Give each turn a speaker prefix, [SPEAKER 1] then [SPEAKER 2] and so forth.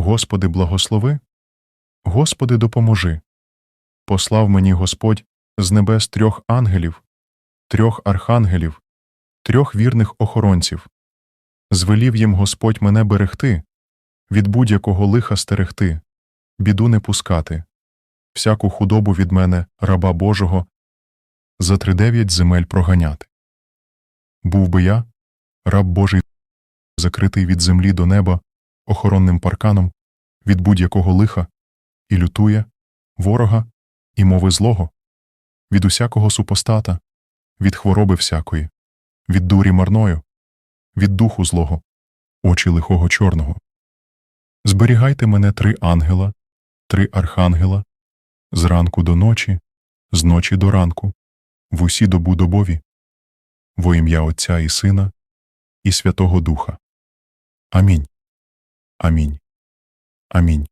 [SPEAKER 1] Господи, благослови, Господи, допоможи. Послав мені Господь з небес 3 ангелів, 3 архангелів, 3 вірних охоронців. Звелів їм Господь мене берегти, від будь-якого лиха стерегти, біду не пускати, всяку худобу від мене, раба Божого, за 39 земель проганяти. Був би я, раб Божий, закритий від землі до неба охоронним парканом від будь-якого лиха, і лютує, ворога і мови злого, від усякого супостата, від хвороби всякої, від дурі марною, від духу злого, очі лихого чорного. Зберігайте мене 3 ангела, 3 архангела, з ранку до ночі, з ночі до ранку, в усі добу добові, во ім'я Отця і Сина, і Святого Духа. Амінь. Амінь. Амінь.